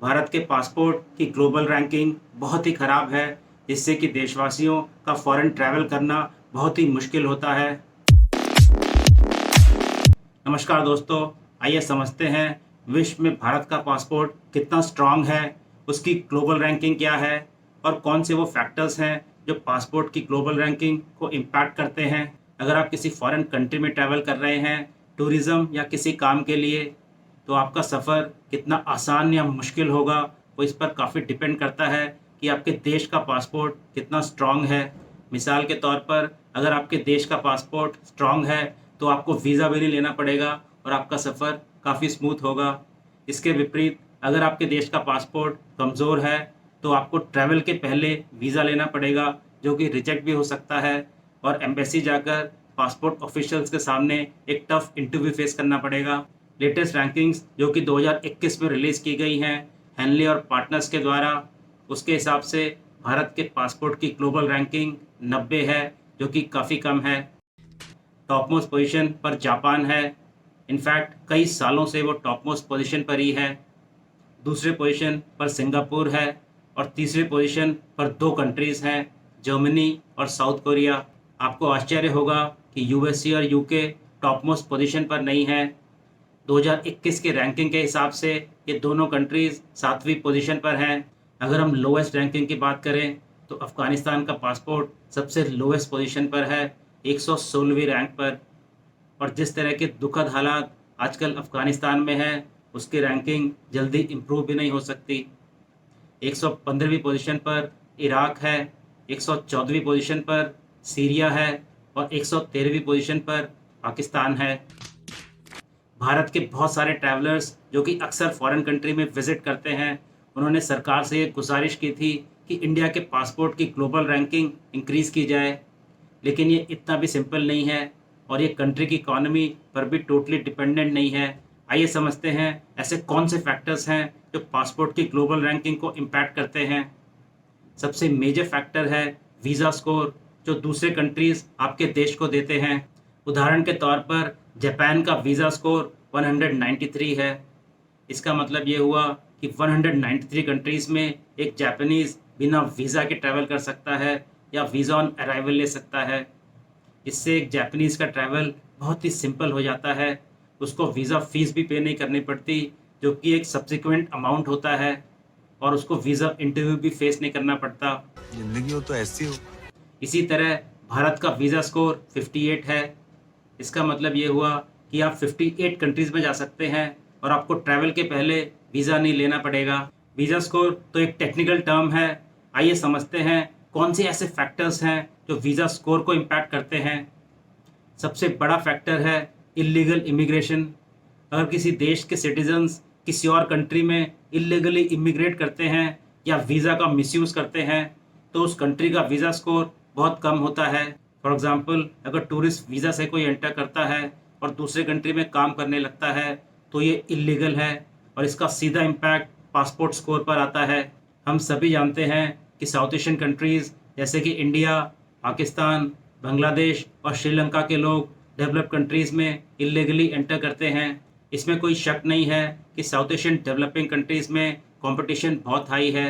भारत के पासपोर्ट की global ranking बहुत ही ख़राब है, जिससे कि देशवासियों का फ़ॉरेन ट्रैवल करना बहुत ही मुश्किल होता है। नमस्कार दोस्तों, आइए समझते हैं विश्व में भारत का पासपोर्ट कितना स्ट्रांग है, उसकी ग्लोबल रैंकिंग क्या है और कौन से वो फैक्टर्स हैं जो पासपोर्ट की ग्लोबल रैंकिंग को इम्पैक्ट करते हैं। अगर आप किसी फॉरेन कंट्री में ट्रैवल कर रहे हैं, टूरिज़्म या किसी काम के लिए, तो आपका सफ़र कितना आसान या मुश्किल होगा, वो इस पर काफ़ी डिपेंड करता है कि आपके देश का पासपोर्ट कितना स्ट्रांग है। मिसाल के तौर पर अगर आपके देश का पासपोर्ट स्ट्रांग है, तो आपको वीज़ा भी नहीं लेना पड़ेगा और आपका सफ़र काफ़ी स्मूथ होगा। इसके विपरीत अगर आपके देश का पासपोर्ट कमज़ोर है, तो आपको ट्रैवल के पहले वीज़ा लेना पड़ेगा, जो कि रिजेक्ट भी हो सकता है और एम्बेसी जाकर पासपोर्ट ऑफिशियल्स के सामने एक टफ इंटरव्यू फेस करना पड़ेगा। लेटेस्ट रैंकिंग्स जो कि 2021 में रिलीज़ की गई हैं हेनली और पार्टनर्स के द्वारा, उसके हिसाब से भारत के पासपोर्ट की ग्लोबल रैंकिंग 90 है, जो कि काफ़ी कम है। टॉप मोस्ट पोजीशन पर जापान है। इनफैक्ट कई सालों से वो टॉप मोस्ट पोजीशन पर ही है। दूसरे पोजीशन पर सिंगापुर है और तीसरे पोजीशन पर दो कंट्रीज़ हैं, जर्मनी और साउथ कोरिया। आपको आश्चर्य होगा कि यूएसए और यूके टॉप मोस्ट पोजीशन पर नहीं है। 2021 के रैंकिंग के हिसाब से ये दोनों कंट्रीज़ 7वीं पोजीशन पर हैं। अगर हम लोएस्ट रैंकिंग की बात करें, तो अफ़गानिस्तान का पासपोर्ट सबसे लोएस्ट पोजीशन पर है, 116वीं रैंक पर। और जिस तरह के दुखद हालात आजकल अफ़गानिस्तान में है, उसकी रैंकिंग जल्दी इम्प्रूव भी नहीं हो सकती। 115वीं पोजीशन पर इराक है, 114वीं पोजीशन पर सीरिया है और 113वीं पोजीशन पर पाकिस्तान है। भारत के बहुत सारे ट्रैवलर्स जो कि अक्सर फॉरेन कंट्री में विज़िट करते हैं, उन्होंने सरकार से ये गुजारिश की थी कि इंडिया के पासपोर्ट की ग्लोबल रैंकिंग इंक्रीज़ की जाए। लेकिन ये इतना भी सिंपल नहीं है और ये कंट्री की इकॉनमी पर भी टोटली डिपेंडेंट नहीं है। आइए समझते हैं ऐसे कौन से फैक्टर्स हैं जो पासपोर्ट की ग्लोबल रैंकिंग को इम्पैक्ट करते हैं। सबसे मेजर फैक्टर है वीज़ा स्कोर, जो दूसरे कंट्रीज़ आपके देश को देते हैं। उदाहरण के तौर पर जापान का वीज़ा स्कोर 193 है। इसका मतलब ये हुआ कि 193 कंट्रीज़ में एक जापानीज़ बिना वीज़ा के ट्रैवल कर सकता है या वीज़ा ऑन अराइवल ले सकता है। इससे एक जापानीज़ का ट्रैवल बहुत ही सिंपल हो जाता है। उसको वीज़ा फ़ीस भी पे नहीं करनी पड़ती, जो कि एक सब्सिक्वेंट अमाउंट होता है, और उसको वीज़ा इंटरव्यू भी फेस नहीं करना पड़ता। जिंदगी हो तो ऐसी हो। इसी तरह भारत का वीज़ा स्कोर 58 है। इसका मतलब ये हुआ कि आप 58 कंट्रीज़ में जा सकते हैं और आपको ट्रैवल के पहले वीज़ा नहीं लेना पड़ेगा। वीज़ा स्कोर तो एक टेक्निकल टर्म है। आइए समझते हैं कौन से ऐसे फैक्टर्स हैं जो वीज़ा स्कोर को इम्पैक्ट करते हैं। सबसे बड़ा फैक्टर है इल्लीगल इमिग्रेशन। अगर किसी देश के सिटीजन्स किसी और कंट्री में इल्लीगली इमिग्रेट करते हैं या वीज़ा का मिसयूज़ करते हैं, तो उस कंट्री का वीज़ा स्कोर बहुत कम होता है। फॉर एग्ज़ाम्पल, अगर टूरिस्ट वीज़ा से कोई एंटर करता है और दूसरे कंट्री में काम करने लगता है, तो ये इल्लीगल है और इसका सीधा इम्पैक्ट पासपोर्ट स्कोर पर आता है। हम सभी जानते हैं कि साउथ एशियन कंट्रीज़ जैसे कि इंडिया, पाकिस्तान, बांग्लादेश और श्रीलंका के लोग डेवलप्ड कंट्रीज़ में इल्लीगली एंटर करते हैं। इसमें कोई शक नहीं है कि साउथ एशियन डेवलपिंग कंट्रीज़ में कंपटीशन बहुत हाई है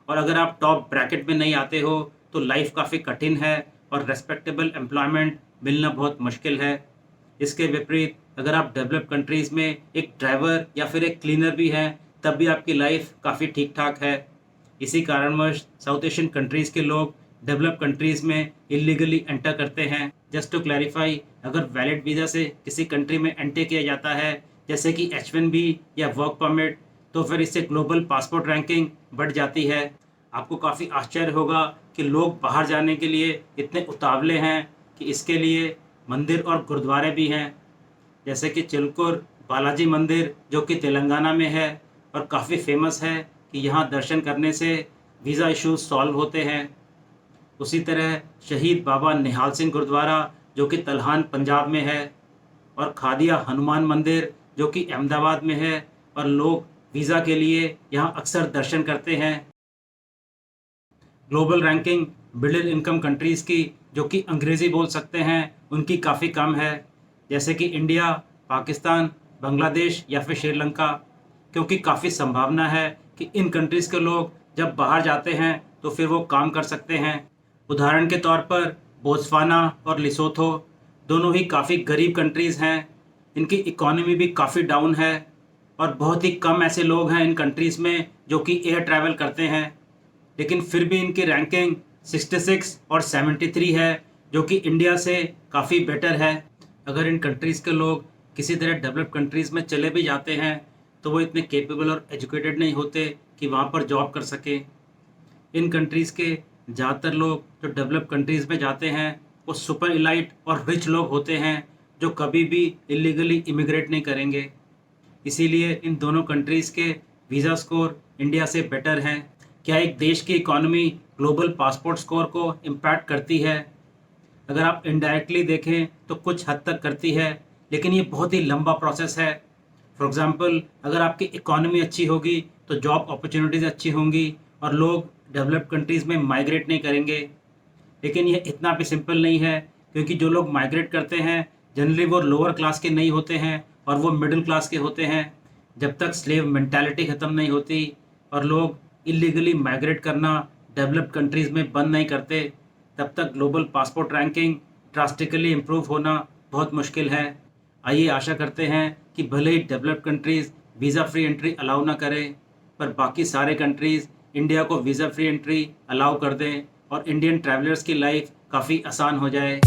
और अगर आप टॉप ब्रैकेट में नहीं आते हो, तो लाइफ काफ़ी कठिन है और रेस्पेक्टेबल एम्प्लॉयमेंट मिलना बहुत मुश्किल है। इसके विपरीत अगर आप डेवलप्ड कंट्रीज़ में एक ड्राइवर या फिर एक क्लीनर भी हैं, तब भी आपकी लाइफ काफ़ी ठीक ठाक है। इसी कारणवश साउथ एशियन कंट्रीज़ के लोग डेवलप्ड कंट्रीज़ में इल्लीगली एंटर करते हैं। जस्ट टू क्लैरिफाई, अगर वैलिड वीज़ा से किसी कंट्री में एंटर किया जाता है, जैसे कि H1B या वर्क परमिट, तो फिर इससे ग्लोबल पासपोर्ट रैंकिंग बढ़ जाती है। आपको काफ़ी आश्चर्य होगा कि लोग बाहर जाने के लिए इतने उतावले हैं कि इसके लिए मंदिर और गुरुद्वारे भी हैं, जैसे कि चिलकुर बालाजी मंदिर जो कि तेलंगाना में है और काफ़ी फेमस है कि यहाँ दर्शन करने से वीज़ा इश्यूज सॉल्व होते हैं। उसी तरह शहीद बाबा निहाल सिंह गुरुद्वारा जो कि तलहान पंजाब में है और खादिया हनुमान मंदिर जो कि अहमदाबाद में है, और लोग वीज़ा के लिए यहाँ अक्सर दर्शन करते हैं। Global ranking middle income countries की जो कि अंग्रेज़ी बोल सकते हैं, उनकी काफ़ी कम है, जैसे कि इंडिया, पाकिस्तान, बांग्लादेश या फिर श्रीलंका, क्योंकि काफ़ी संभावना है कि इन कंट्रीज़ के लोग जब बाहर जाते हैं तो फिर वो काम कर सकते हैं। उदाहरण के तौर पर बोत्सवाना और लिसोथो दोनों ही काफ़ी गरीब कंट्रीज़ हैं। इनकी इकोनॉमी भी काफ़ी डाउन है और बहुत ही कम ऐसे लोग हैं इन कंट्रीज़ में जो कि एयर ट्रैवल करते हैं। लेकिन फिर भी इनकी रैंकिंग 66 और 73 है, जो कि इंडिया से काफ़ी बेटर है। अगर इन कंट्रीज़ के लोग किसी तरह डेवलप्ड कंट्रीज़ में चले भी जाते हैं तो वो इतने कैपेबल और एजुकेटेड नहीं होते कि वहाँ पर जॉब कर सकें। इन कंट्रीज़ के ज़्यादातर लोग जो डेवलप्ड कंट्रीज़ में जाते हैं वो सुपर इलाइट और रिच लोग होते हैं जो कभी भी इलीगली इमिग्रेट नहीं करेंगे। इसीलिए इन दोनों कंट्रीज़ के वीज़ा स्कोर इंडिया से बेटर हैं। क्या एक देश की इकोनॉमी ग्लोबल पासपोर्ट स्कोर को इम्पैक्ट करती है? अगर आप इनडायरेक्टली देखें तो कुछ हद तक करती है, लेकिन ये बहुत ही लंबा प्रोसेस है। फॉर एग्ज़ाम्पल, अगर आपकी इकोनॉमी अच्छी होगी तो जॉब अपॉर्चुनिटीज़ अच्छी होंगी और लोग डेवलप्ड कंट्रीज़ में माइग्रेट नहीं करेंगे। लेकिन ये इतना भी सिंपल नहीं है, क्योंकि जो लोग माइग्रेट करते हैं जनरली वो लोअर क्लास के नहीं होते हैं और वो मिडिल क्लास के होते हैं। जब तक स्लेव मेंटालिटी ख़त्म नहीं होती और लोग इलीगली माइग्रेट करना डेवलप्ड कंट्रीज़ में बंद नहीं करते, तब तक global passport ranking drastically improve होना बहुत मुश्किल है। आइए आशा करते हैं कि भले ही developed countries visa free entry allow ना करें, पर बाकी सारे कंट्रीज़ इंडिया को वीज़ा फ्री एंट्री अलाउ कर दें और इंडियन ट्रैवलर्स की लाइफ काफ़ी आसान हो जाए।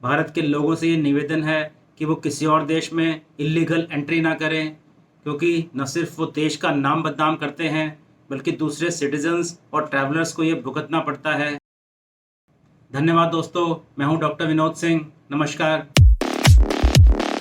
भारत के लोगों से ये निवेदन है कि वो किसी और देश में इलीगल एंट्री ना करें, क्योंकि न सिर्फ वो देश का नाम बदनाम करते हैं बल्कि दूसरे सिटीजन्स और ट्रैवलर्स को ये भुगतना पड़ता है। धन्यवाद दोस्तों, मैं हूं डॉक्टर विनोद सिंह। नमस्कार।